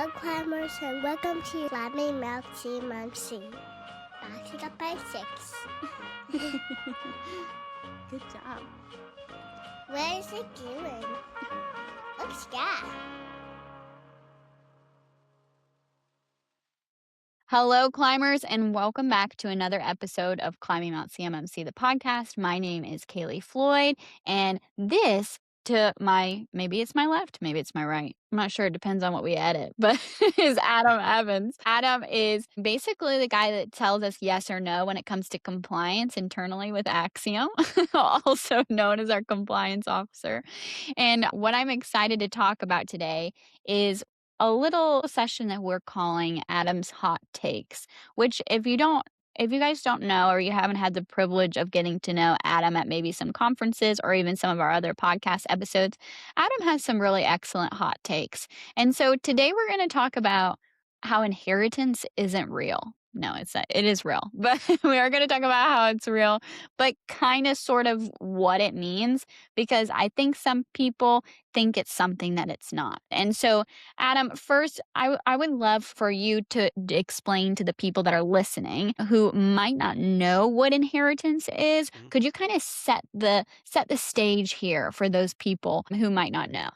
Hello, climbers, and welcome to Climbing Mount CMMC. Back to the basics. Good job. Where is it going? Looks sky. Hello, climbers, and welcome back to another episode of Climbing Mount CMMC, the podcast. My name is Kaleigh Floyd, and this to my, maybe it's my left, maybe it's my right. I'm not sure. It depends on what we edit, but is Adam Evans. Adam is basically the guy that tells us yes or no when it comes to compliance internally with Axiom, also known as our compliance officer. And what I'm excited to talk about today is a little session that we're calling Adam's Hot Takes, which if you guys don't know or you haven't had the privilege of getting to know Adam at maybe some conferences or even some of our other podcast episodes, Adam has some really excellent hot takes. And so today we're going to talk about how inheritance isn't real. No, it's not. It is real, but we are going to talk about how it's real, but kind of sort of what it means, because I think some people think it's something that it's not. And so Adam, first, I would love for you to explain to the people that are listening who might not know what inheritance is. Could you kind of set the stage here for those people who might not know?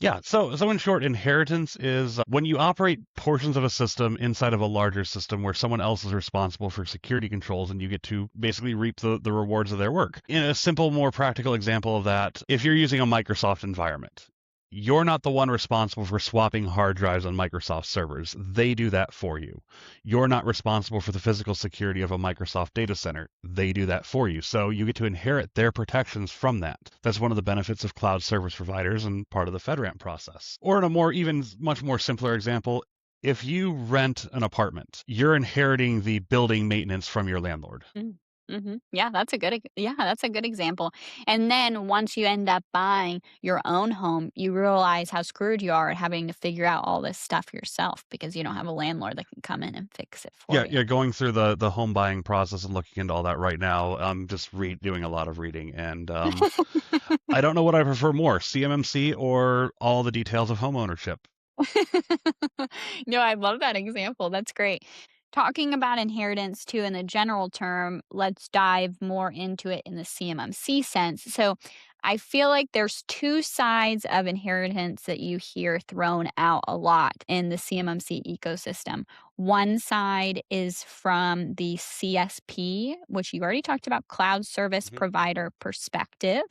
Yeah, so in short, inheritance is when you operate portions of a system inside of a larger system where someone else is responsible for security controls and you get to basically reap the rewards of their work. In a simple, more practical example of that, if you're using a Microsoft environment, you're not the one responsible for swapping hard drives on Microsoft servers. They do that for you. You're not responsible for the physical security of a Microsoft data center. They do that for you. So you get to inherit their protections from that. That's one of the benefits of cloud service providers and part of the FedRAMP process. Or in a much more simpler example, if you rent an apartment, you're inheriting the building maintenance from your landlord. Yeah, that's a good example. And then once you end up buying your own home, you realize how screwed you are at having to figure out all this stuff yourself because you don't have a landlord that can come in and fix it for you. Yeah, going through the home buying process and looking into all that right now. I'm just doing a lot of reading, and I don't know what I prefer more, CMMC or all the details of home ownership. No, I love that example. That's great. Talking about inheritance too in the general term, let's dive more into it in the CMMC sense. So I feel like there's two sides of inheritance that you hear thrown out a lot in the CMMC ecosystem. One side is from the CSP, which you already talked about, cloud service provider perspective,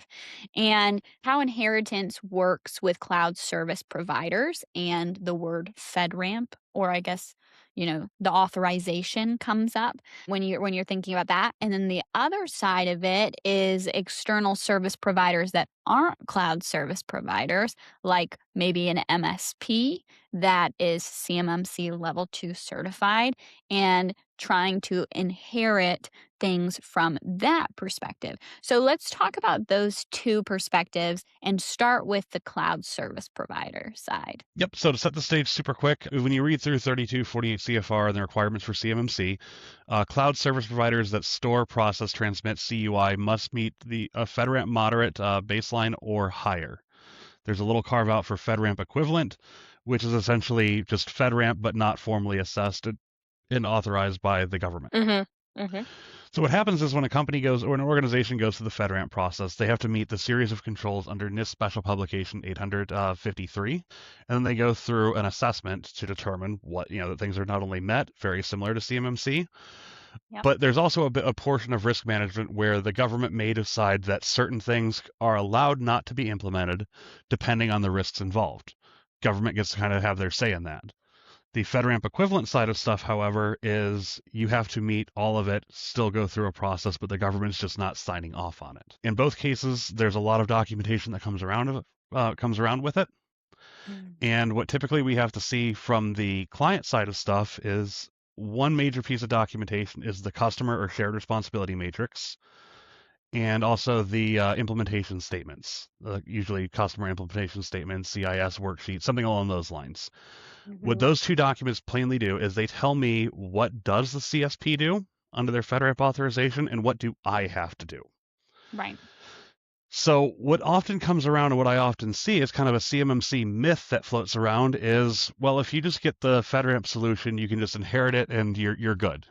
and how inheritance works with cloud service providers and the word FedRAMP, or I guess the authorization comes up when you're thinking about that. And then the other side of it is external service providers that aren't cloud service providers, like maybe an MSP that is CMMC level 2 certified and trying to inherit things from that perspective. So let's talk about those two perspectives and start with the cloud service provider side. Yep. So to set the stage super quick, when you read through 3248 CFR and the requirements for CMMC, cloud service providers that store, process, transmit CUI must meet the FedRAMP moderate baseline or higher. There's a little carve out for FedRAMP equivalent, which is essentially just FedRAMP but not formally assessed and authorized by the government. So what happens is when a company goes or an organization goes through the FedRAMP process, they have to meet the series of controls under NIST Special Publication 853, and then they go through an assessment to determine what that things are not only met, very similar to CMMC, but there's also a portion of risk management where the government may decide that certain things are allowed not to be implemented depending on the risks involved. Government gets to kind of have their say in that. The FedRAMP equivalent side of stuff, however, is you have to meet all of it, still go through a process, but the government's just not signing off on it. In both cases, there's a lot of documentation that comes around with it. And what typically we have to see from the client side of stuff is one major piece of documentation is the customer or shared responsibility matrix, and also the implementation statements, usually customer implementation statements, CIS worksheet, something along those lines. What those two documents plainly do is they tell me what does the CSP do under their FedRAMP authorization and what do I have to do. Right. So what often comes around and what I often see is kind of a CMMC myth that floats around is, well, if you just get the FedRAMP solution, you can just inherit it and you're good.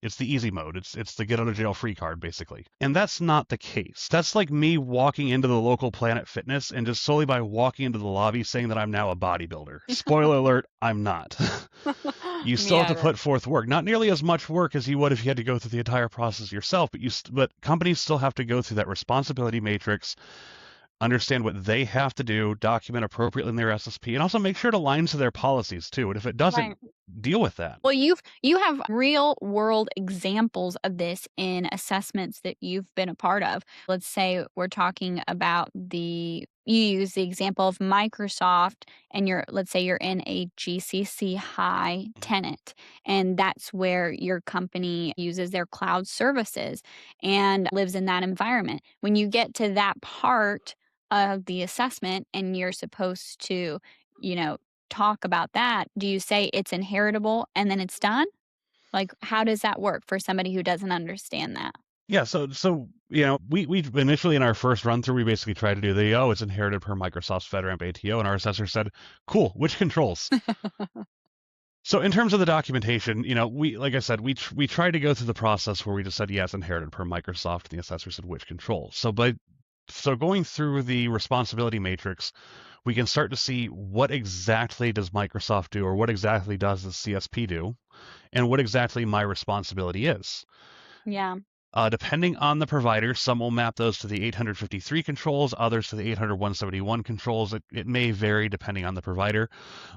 It's the easy mode. It's the get out of jail free card, basically. And that's not the case. That's like me walking into the local Planet Fitness and just solely by walking into the lobby saying that I'm now a bodybuilder. Spoiler alert, I'm not. You still have to put forth work. Not nearly as much work as you would if you had to go through the entire process yourself, but companies still have to go through that responsibility matrix, understand what they have to do, document appropriately in their SSP, and also make sure it aligns to their policies too. And if it doesn't, Right. deal with that. Well, you have real world examples of this in assessments that you've been a part of. Let's say we're talking about you use the example of Microsoft and let's say you're in a GCC high tenant, and that's where your company uses their cloud services and lives in that environment. When you get to that part of the assessment and you're supposed to, you know, talk about that, do you say it's inheritable and then it's done? Like, how does that work for somebody who doesn't understand that? Yeah, so we initially in our first run through we basically tried to do it's inherited per Microsoft's FedRAMP ATO, and our assessor said, "Cool, which controls?" So in terms of the documentation, we like I said, we tried to go through the process where we just said, "Yeah, it's inherited per Microsoft," and the assessor said, "Which controls?" So going through the responsibility matrix, we can start to see what exactly does Microsoft do, or what exactly does the CSP do, and what exactly my responsibility is. Yeah. Depending on the provider, some will map those to the 853 controls, others to the 800-171 controls. It may vary depending on the provider.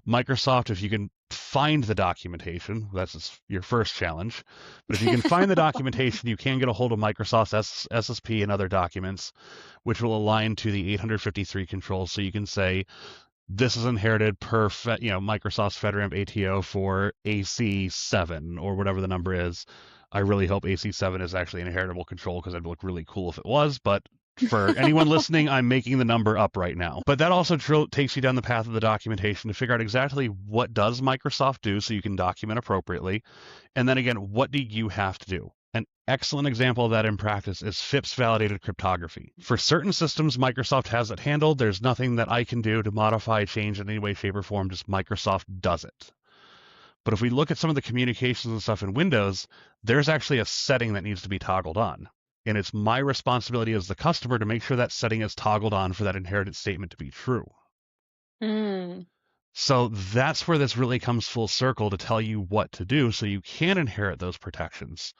Microsoft, if you can find the documentation, that's your first challenge. But if you can find the documentation, you can get a hold of Microsoft's SSP and other documents, which will align to the 853 controls. So you can say, this is inherited per Microsoft's FedRAMP ATO for AC7 or whatever the number is. I really hope AC7 is actually an inheritable control because it'd look really cool if it was, but for anyone listening, I'm making the number up right now. But that also takes you down the path of the documentation to figure out exactly what does Microsoft do so you can document appropriately. And then again, what do you have to do? An excellent example of that in practice is FIPS validated cryptography. For certain systems, Microsoft has it handled. There's nothing that I can do to modify, change in any way, shape, or form. Just Microsoft does it. But if we look at some of the communications and stuff in Windows, there's actually a setting that needs to be toggled on. And it's my responsibility as the customer to make sure that setting is toggled on for that inherited statement to be true. So that's where this really comes full circle to tell you what to do so you can inherit those protections.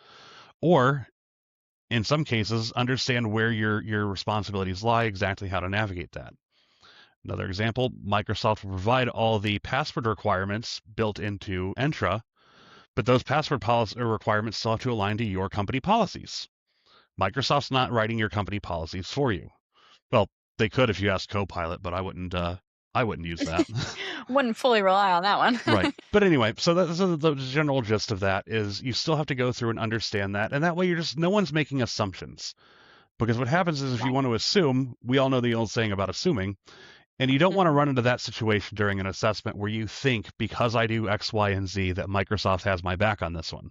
Or in some cases, understand where your responsibilities lie, exactly how to navigate that. Another example, Microsoft will provide all the password requirements built into Entra, but those password policy requirements still have to align to your company policies. Microsoft's not writing your company policies for you. Well, they could if you asked Copilot, but I wouldn't use that. Wouldn't fully rely on that one. Right. But anyway, so the general gist of that is you still have to go through and understand that, and that way no one's making assumptions. Because what happens is if you want to assume, we all know the old saying about assuming, and you don't want to run into that situation during an assessment where you think, because I do X, Y, and Z, that Microsoft has my back on this one.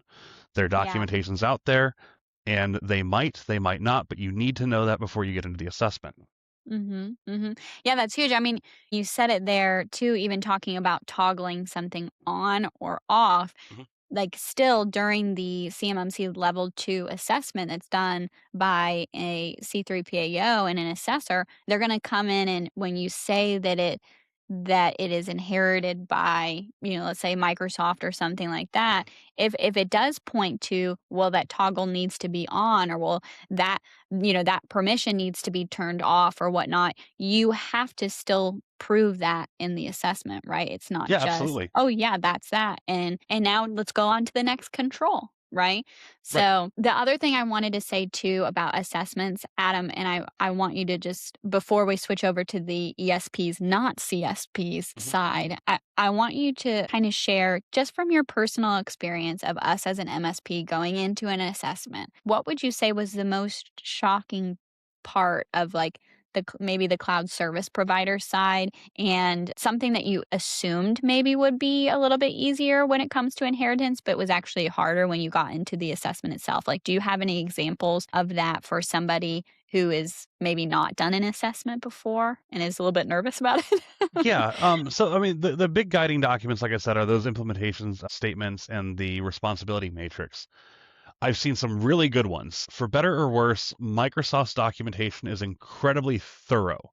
Their documentation's out there, and they might not, but you need to know that before you get into the assessment. Yeah, that's huge. I mean, you said it there too, even talking about toggling something on or off. Like still during the CMMC level 2 assessment that's done by a C3PAO and an assessor, they're going to come in, and when you say that it is inherited by, let's say Microsoft or something like that, if it does point to, well, that toggle needs to be on, or well, that that permission needs to be turned off or whatnot, you have to still prove that in the assessment, right? It's not just, absolutely. oh yeah, that's that, and now let's go on to the next control, right? So the other thing I wanted to say too about assessments, Adam, and I want you to just, before we switch over to the ESPs, not CSPs side, I want you to kind of share, just from your personal experience of us as an MSP going into an assessment, what would you say was the most shocking part of like maybe the cloud service provider side, and something that you assumed maybe would be a little bit easier when it comes to inheritance, but was actually harder when you got into the assessment itself? Like, do you have any examples of that for somebody who is maybe not done an assessment before and is a little bit nervous about it? Yeah. So, I mean, the big guiding documents, like I said, are those implementations statements and the responsibility matrix. I've seen some really good ones. For better or worse, Microsoft's documentation is incredibly thorough.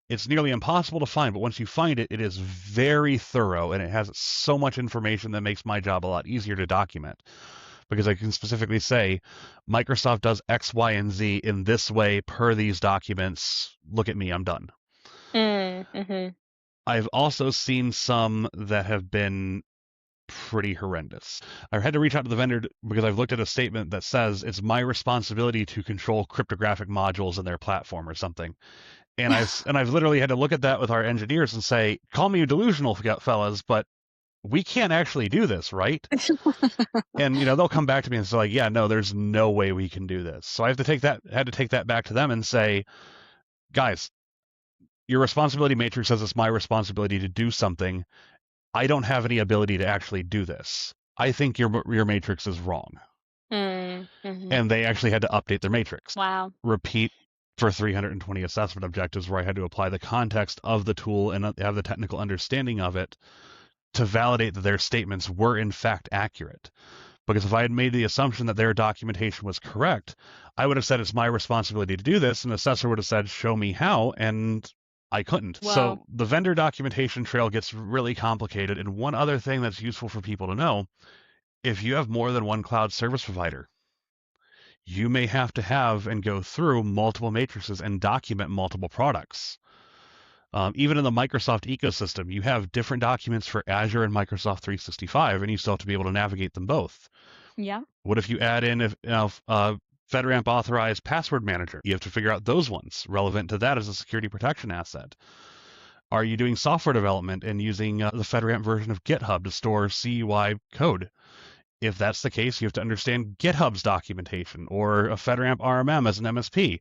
It's nearly impossible to find, but once you find it, it is very thorough and it has so much information that makes my job a lot easier to document. Because I can specifically say, Microsoft does X, Y, and Z in this way per these documents. Look at me, I'm done. Mm-hmm. I've also seen some that have been pretty horrendous. I had to reach out to the vendor because I've looked at a statement that says it's my responsibility to control cryptographic modules in their platform or something. And I've literally had to look at that with our engineers and say, call me delusional, fellas, but we can't actually do this, right? And they'll come back to me and say, like, yeah, no, there's no way we can do this. So I had to take that back to them and say, guys, your responsibility matrix says it's my responsibility to do something. I don't have any ability to actually do this. I think your matrix is wrong. Mm-hmm. And they actually had to update their matrix. Wow. Repeat for 320 assessment objectives where I had to apply the context of the tool and have the technical understanding of it to validate that their statements were in fact accurate. Because if I had made the assumption that their documentation was correct, I would have said it's my responsibility to do this, and the assessor would have said, show me how, and I couldn't. Wow. So the vendor documentation trail gets really complicated. And one other thing that's useful for people to know, if you have more than one cloud service provider, you may have to have and go through multiple matrices and document multiple products. Even in the Microsoft ecosystem, you have different documents for Azure and Microsoft 365, and you still have to be able to navigate them both. Yeah. What if you add in FedRAMP authorized password manager? You have to figure out those ones relevant to that as a security protection asset. Are you doing software development and using the FedRAMP version of GitHub to store CUI code? If that's the case, you have to understand GitHub's documentation or a FedRAMP RMM as an MSP.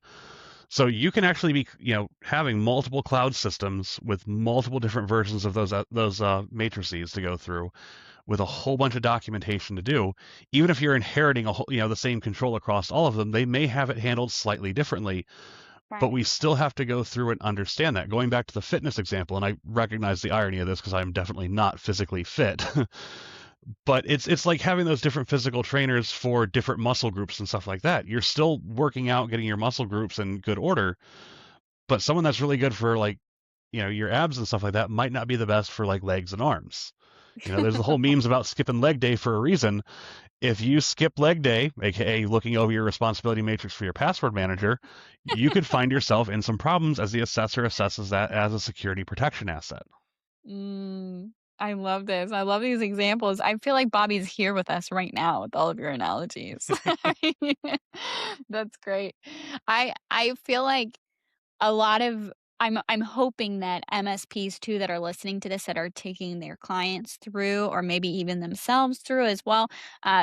So you can actually be, having multiple cloud systems with multiple different versions of those matrices to go through, with a whole bunch of documentation to do. Even if you're inheriting the same control across all of them, they may have it handled slightly differently. Right. But we still have to go through and understand that. Going back to the fitness example, and I recognize the irony of this because I'm definitely not physically fit. But it's like having those different physical trainers for different muscle groups and stuff like that. You're still working out, getting your muscle groups in good order, but someone that's really good for your abs and stuff like that might not be the best for like legs and arms. There's the whole memes about skipping leg day for a reason. If you skip leg day, aka looking over your responsibility matrix for your password manager, you could find yourself in some problems as the assessor assesses that as a security protection asset. I love this. I love these examples. I feel like Bobby's here with us right now with all of your analogies. That's great. I feel like a lot of I'm hoping that MSPs too that are listening to this that are taking their clients through or maybe even themselves through as well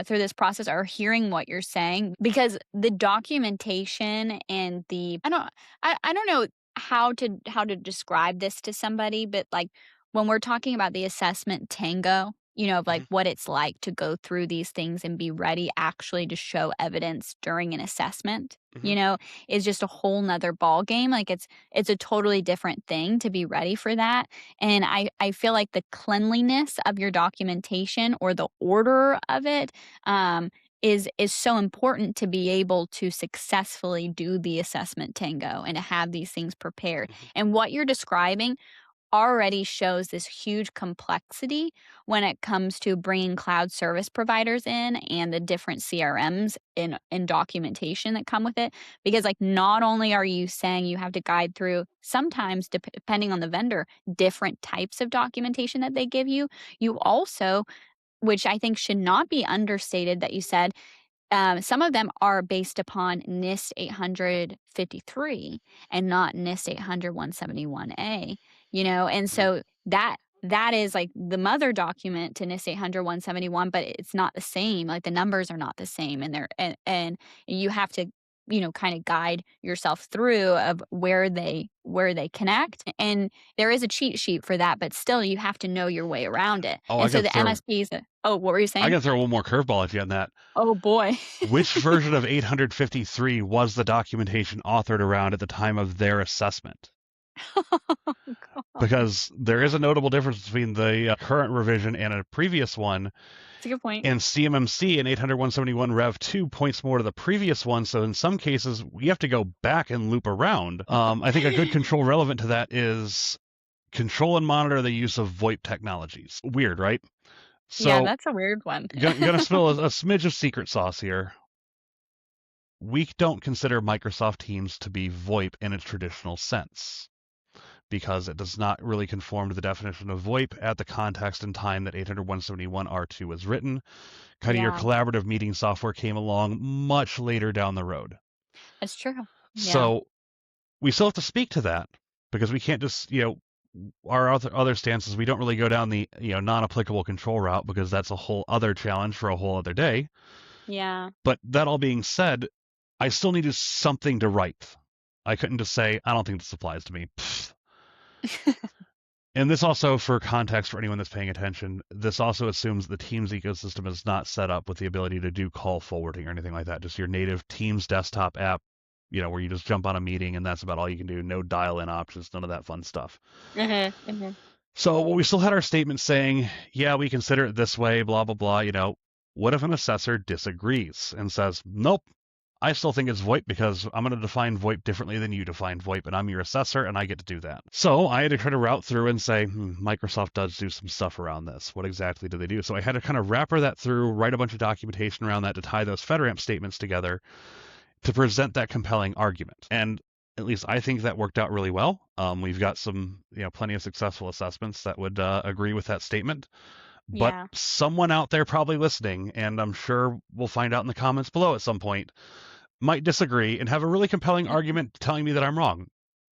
through this process are hearing what you're saying because the documentation and I don't know how to describe this to somebody, but like when we're talking about the assessment tango, of like what it's like to go through these things and be ready actually to show evidence during an assessment, is just a whole nother ball game. Like it's a totally different thing to be ready for that. And I feel like the cleanliness of your documentation or the order of it is so important to be able to successfully do the assessment tango and to have these things prepared. And what you're describing already shows this huge complexity when it comes to bringing cloud service providers in and the different CRMs in documentation that come with it. Because like not only are you saying you have to guide through sometimes depending on the vendor, different types of documentation that they give you, you also, which I think should not be understated that you said, some of them are based upon NIST 853 and not NIST 800 171A, and so that is like the mother document to NIST 800 171, but it's not the same. Like the numbers are not the same, and and you have to kind of guide yourself through of where they connect. And there is a cheat sheet for that, but still you have to know your way around it. Oh, And so the MSPs, oh, what were you I saying? can throw one more curveball at you on that. Oh boy. Which version of 853 was the documentation authored around at the time of their assessment? Oh, God. Because there is a notable difference between the current revision and a previous one. That's a good point. And CMMC in 800-171 Rev 2 points more to the previous one. So in some cases, we have to go back and loop around. I think a good control relevant to that is control and monitor the use of VoIP technologies. Weird, right? So, yeah, that's a weird one. gonna spill a smidge of secret sauce here. We don't consider Microsoft Teams to be VoIP in its traditional sense, because it does not really conform to the definition of VoIP at the context and time that 800-171 R2 was written. Your collaborative meeting software came along much later down the road. That's true. Yeah. So we still have to speak to that, because we can't just, our other stances, we don't really go down the, non-applicable control route, because that's a whole other challenge for a whole other day. Yeah. But that all being said, I still needed something to write. I couldn't just say, I don't think this applies to me. And this also, for context for anyone that's paying attention, this also assumes the Teams ecosystem is not set up with the ability to do call forwarding or anything like that. Just your native Teams desktop app, where you just jump on a meeting and that's about all you can do. No dial-in options, none of that fun stuff. So we still had our statement saying, yeah, we consider it this way, blah, blah, blah. What if an assessor disagrees and says, nope, I still think it's VoIP because I'm going to define VoIP differently than you define VoIP, and I'm your assessor, and I get to do that. So I had to try to route through and say, Microsoft does do some stuff around this. What exactly do they do? So I had to kind of wrapper that through, write a bunch of documentation around that to tie those FedRAMP statements together to present that compelling argument. And at least I think that worked out really well. We've got some, plenty of successful assessments that would agree with that statement. But someone out there probably listening, and I'm sure we'll find out in the comments below at some point, might disagree and have a really compelling argument telling me that I'm wrong.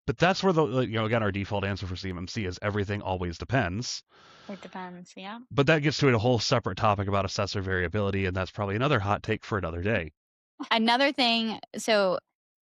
But that's where again, our default answer for CMMC is everything always depends. It depends, yeah. But that gets to a whole separate topic about assessor variability, and that's probably another hot take for another day. Another thing, so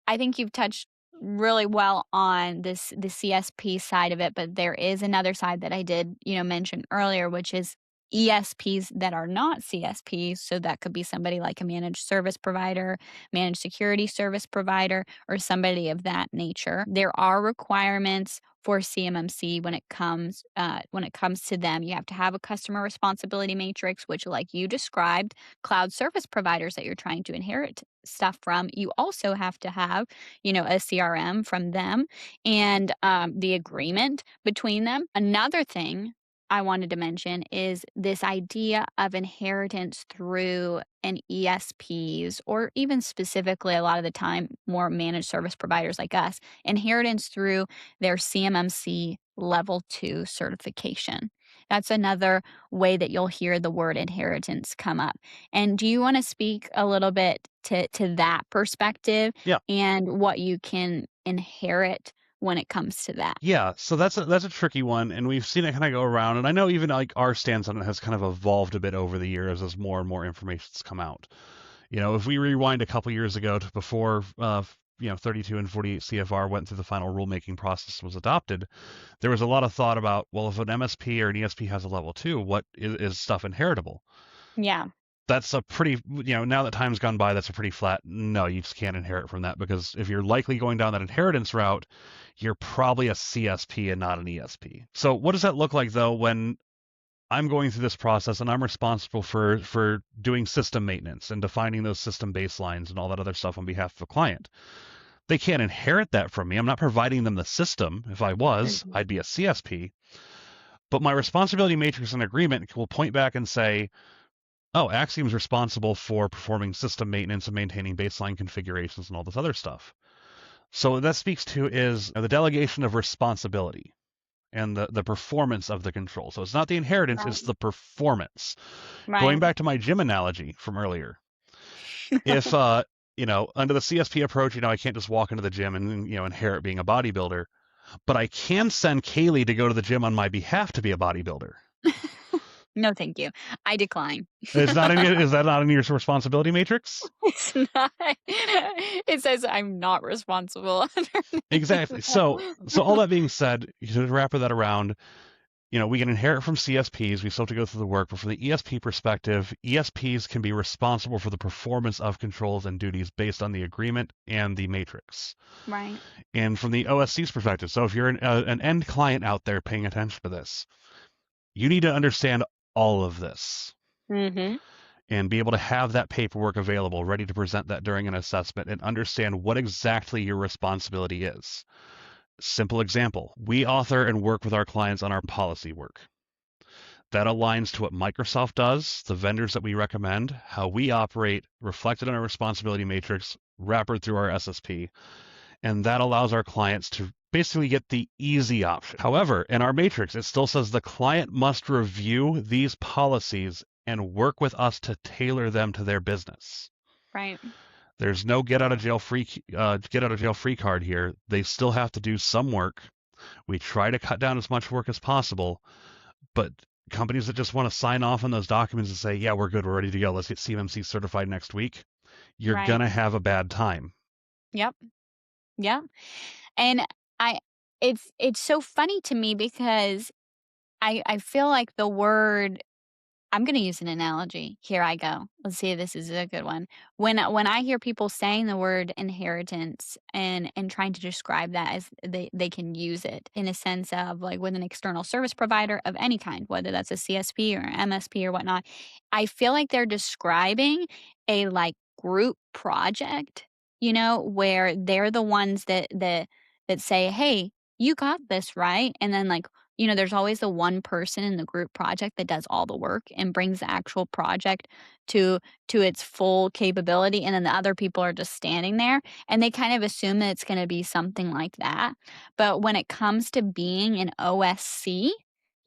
I think you've touched really well on the CSP side of it, but there is another side that I did, mention earlier, which is ESPs that are not CSPs. So that could be somebody like a managed service provider, managed security service provider, or somebody of that nature. There are requirements for CMMC when it comes to them. You have to have a customer responsibility matrix, which, like you described, cloud service providers that you're trying to inherit stuff from. You also have to have, a CRM from them and the agreement between them. Another thing I wanted to mention is this idea of inheritance through an ESPs, or even specifically a lot of the time more managed service providers like us, inheritance through their CMMC level 2 certification. That's another way that you'll hear the word inheritance come up. And do you want to speak a little bit to that perspective? Yeah. And what you can inherit when it comes to that? Yeah, so that's a tricky one, and we've seen it kind of go around, and I know even like our stance on it has kind of evolved a bit over the years as more and more information's come out. If we rewind a couple years ago to before 32 and 48 CFR went through the final rulemaking process and was adopted, there was a lot of thought about, well, if an MSP or an ESP has a level 2, what is stuff inheritable? Yeah. That's a pretty, now that time's gone by, that's a pretty flat, no, you just can't inherit from that, because if you're likely going down that inheritance route, you're probably a CSP and not an ESP. So what does that look like, though, when I'm going through this process and I'm responsible for doing system maintenance and defining those system baselines and all that other stuff on behalf of a client? They can't inherit that from me. I'm not providing them the system. If I was, I'd be a CSP. But my responsibility matrix and agreement will point back and say, oh, Axiom is responsible for performing system maintenance and maintaining baseline configurations and all this other stuff. So what that speaks to is the delegation of responsibility and the performance of the control. So it's not the inheritance, it's the performance. Right. Going back to my gym analogy from earlier, if, under the CSP approach, I can't just walk into the gym and, inherit being a bodybuilder, but I can send Kaleigh to go to the gym on my behalf to be a bodybuilder. No, thank you. I decline. Is that not in your responsibility matrix? It's not. It says I'm not responsible. Exactly. So all that being said, to wrap that around, we can inherit from CSPs. We still have to go through the work, but from the ESP perspective, ESPs can be responsible for the performance of controls and duties based on the agreement and the matrix. Right. And from the OSC's perspective, so if you're an end client out there paying attention to this, you need to understand all of this. Mm-hmm. And be able to have that paperwork available, ready to present that during an assessment, and understand what exactly your responsibility is. Simple example, we author and work with our clients on our policy work. That aligns to what Microsoft does, the vendors that we recommend, how we operate, reflected in our responsibility matrix, wrapped through our SSP. And that allows our clients to basically get the easy option. However, in our matrix, it still says the client must review these policies and work with us to tailor them to their business. Right. There's no get out of jail free card here. They still have to do some work. We try to cut down as much work as possible, but companies that just want to sign off on those documents and say, yeah, we're good, we're ready to go, let's get CMMC certified next week, you're Right. gonna have a bad time. Yep. Yep. And I it's so funny to me because I feel like the word I'm gonna use an analogy. Here I go. Let's see if this is a good one. When I hear people saying the word inheritance and trying to describe that as they can use it in a sense of like with an external service provider of any kind, whether that's a CSP or MSP or whatnot, I feel like they're describing a like group project, where they're the ones that say, "Hey, you got this, right?" And then like there's always the one person in the group project that does all the work and brings the actual project to its full capability, and then the other people are just standing there, and they kind of assume that it's gonna be something like that. But when it comes to being an OSC,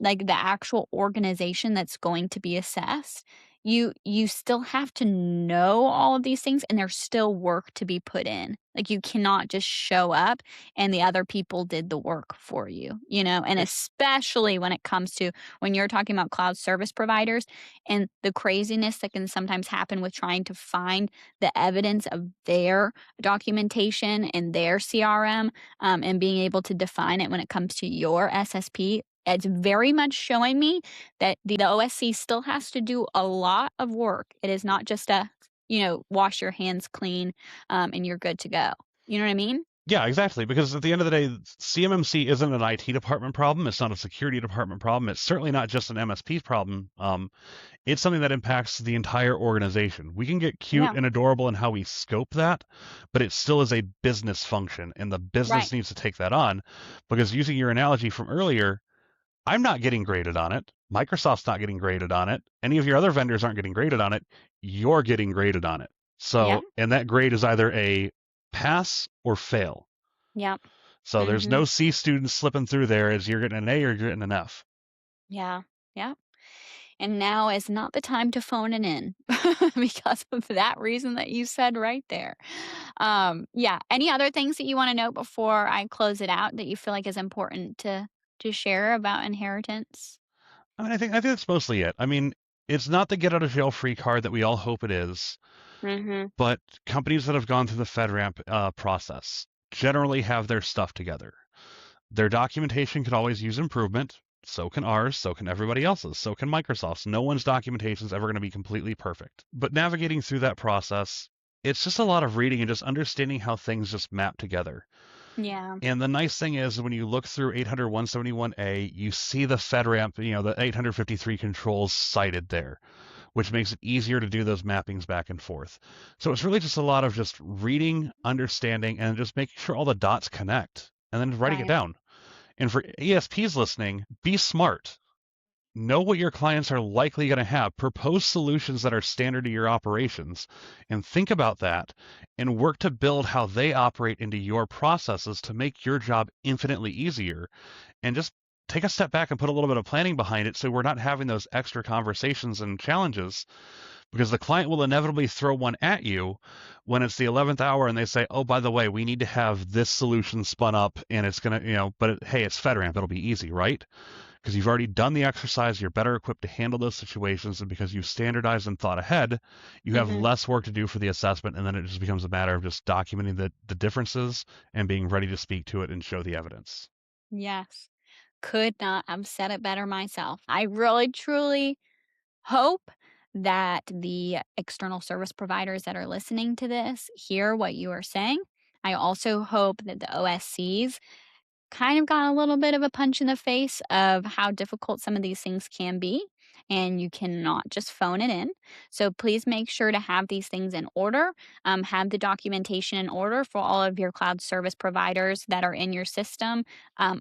like the actual organization that's going to be assessed, you still have to know all of these things, and there's still work to be put in. Like, you cannot just show up and the other people did the work for you, and especially when it comes to when you're talking about cloud service providers and the craziness that can sometimes happen with trying to find the evidence of their documentation and their CRM, and being able to define it when it comes to your SSP. It's very much showing me that the OSC still has to do a lot of work. It is not just wash your hands clean, and you're good to go. You know what I mean? Yeah, exactly. Because at the end of the day, CMMC isn't an IT department problem. It's not a security department problem. It's certainly not just an MSP problem. It's something that impacts the entire organization. We can get cute Yeah. and adorable in how we scope that, but it still is a business function, and the business Right. needs to take that on. Because using your analogy from earlier, I'm not getting graded on it. Microsoft's not getting graded on it. Any of your other vendors aren't getting graded on it. You're getting graded on it. Yeah. So, and that grade is either a pass or fail. Yeah. So there's Mhm. no C students slipping through there as you're getting an A or you're getting an F. Yeah. Yeah. And now is not the time to phone it in because of that reason that you said right there. Yeah. Any other things that you want to note before I close it out that you feel like is important to share about inheritance? I mean, I think that's mostly it. I mean, it's not the get out of jail free card that we all hope it is, Mhm. but companies that have gone through the FedRAMP process generally have their stuff together. Their documentation could always use improvement. So can ours, so can everybody else's, so can Microsoft's. No one's documentation is ever going to be completely perfect. But navigating through that process, it's just a lot of reading and just understanding how things just map together. Yeah. And the nice thing is when you look through 800 171A, you see the FedRAMP, the 853 controls cited there, which makes it easier to do those mappings back and forth. So it's really just a lot of just reading, understanding, and just making sure all the dots connect and then writing it Right. down. And for ESPs listening, be smart. Know what your clients are likely going to have. Propose solutions that are standard to your operations and think about that and work to build how they operate into your processes to make your job infinitely easier. And just take a step back and put a little bit of planning behind it so we're not having those extra conversations and challenges, because the client will inevitably throw one at you when it's the 11th hour and they say, oh, by the way, we need to have this solution spun up and it's going to, but hey, it's FedRAMP. It'll be easy, right? because you've already done the exercise, you're better equipped to handle those situations, and because you've standardized and thought ahead, you have Mhm. less work to do for the assessment, and then it just becomes a matter of just documenting the differences and being ready to speak to it and show the evidence. Yes. Could not have said it better myself. I really, truly hope that the external service providers that are listening to this hear what you are saying. I also hope that the OSCs kind of got a little bit of a punch in the face of how difficult some of these things can be, and you cannot just phone it in. So please make sure to have these things in order, have the documentation in order for all of your cloud service providers that are in your system.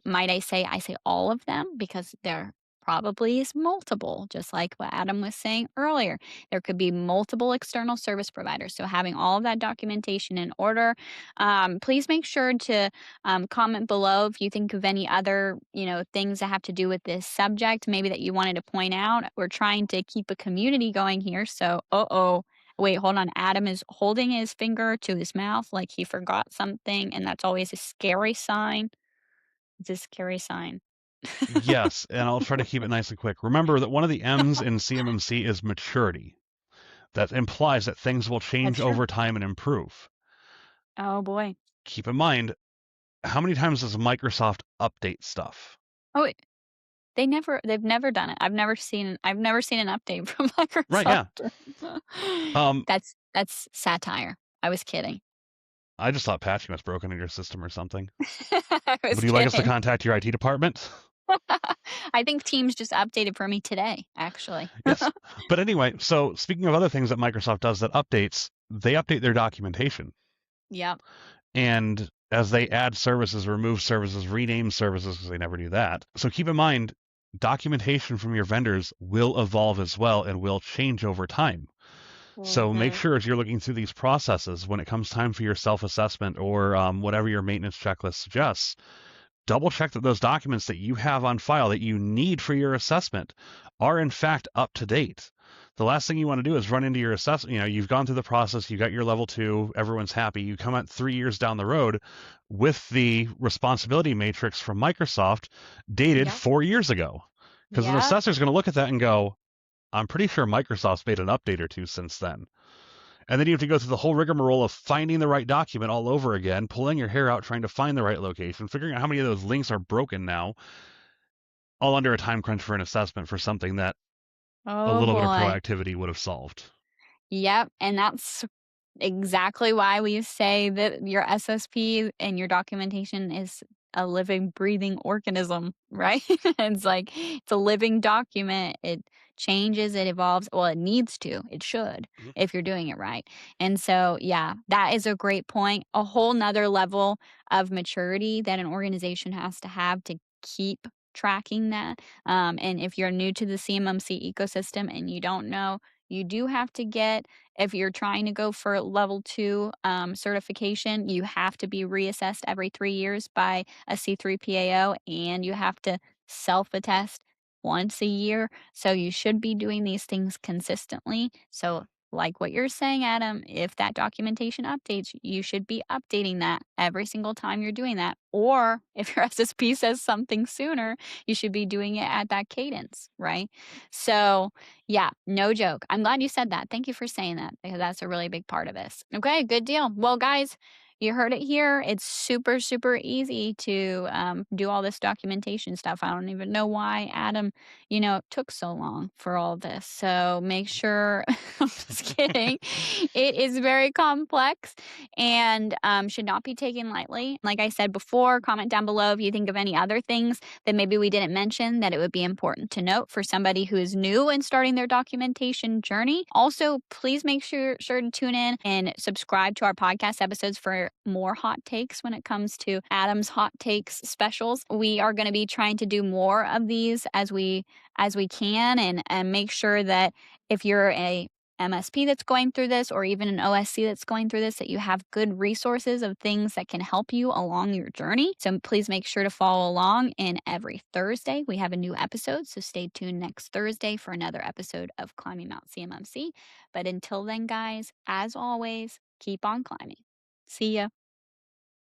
Might I say all of them because there probably is multiple, just like what Adam was saying earlier. There could be multiple external service providers. So having all of that documentation in order. Please make sure to comment below if you think of any other, things that have to do with this subject, maybe that you wanted to point out. We're trying to keep a community going here. So, wait, hold on. Adam is holding his finger to his mouth like he forgot something, and that's always a scary sign. It's a scary sign. Yes, and I'll try to keep it nice and quick. Remember that one of the M's in CMMC is maturity. That implies that things will change That's true. over time and improve. Oh boy. Keep in mind, how many times does Microsoft update stuff? Oh, they've never done it. I've never seen an update from Right, yeah. Microsoft. Um, That's satire. I was kidding. I just thought patching was broken in your system or something. I was Would you like us to kidding. contact your IT department? I think Teams just updated for me today, actually. Yes. But anyway, so speaking of other things that Microsoft does that updates, they update their documentation. Yep. And as they add services, remove services, rename services, because they never do that. So keep in mind, documentation from your vendors will evolve as well and will change over time. So make Mhm. sure as you're looking through these processes, when it comes time for your self-assessment or whatever your maintenance checklist suggests, double check that those documents that you have on file that you need for your assessment are in fact up to date. The last thing you want to do is run into your assessment. You've gone through the process, you got your level 2, everyone's happy. You come out 3 years down the road with the responsibility matrix from Microsoft dated Yep. 4 years ago. Because an Yep. assessor's going to look at that and go, I'm pretty sure Microsoft's made an update or two since then. And then you have to go through the whole rigmarole of finding the right document all over again, pulling your hair out trying to find the right location, figuring out how many of those links are broken now, all under a time crunch for an assessment for something that a Oh little bit of boy. proactivity would have solved. Yep, and that's exactly why we say that your SSP and your documentation is a living, breathing organism, right? It's a living document. It changes, it evolves. Well, it needs to, it should, Mhm. if you're doing it right. And so, yeah, that is a great point. A whole nother level of maturity that an organization has to have to keep tracking that. And if you're new to the CMMC ecosystem and you don't know, you do have to get if you're trying to go for level 2 certification, you have to be reassessed every 3 years by a C3 PAO and you have to self attest once a year. So you should be doing these things consistently. So, like what you're saying, Adam, if that documentation updates, you should be updating that every single time you're doing that. Or if your SSP says something sooner, you should be doing it at that cadence, right? So, yeah, no joke. I'm glad you said that. Thank you for saying that because that's a really big part of this. Okay, good deal. Well, guys, you heard it here. It's super, super easy to do all this documentation stuff. I don't even know why Adam, took so long for all this. So make sure, I'm just kidding. It is very complex and should not be taken lightly. Like I said before, comment down below if you think of any other things that maybe we didn't mention that it would be important to note for somebody who is new and starting their documentation journey. Also, please make sure to tune in and subscribe to our podcast episodes for more hot takes when it comes to Adam's hot takes specials. We are going to be trying to do more of these as we can and make sure that if you're a MSP that's going through this or even an OSC that's going through this, that you have good resources of things that can help you along your journey. So please make sure to follow along. And every Thursday, we have a new episode. So stay tuned next Thursday for another episode of Climbing Mount CMMC. But until then, guys, as always, keep on climbing. See ya.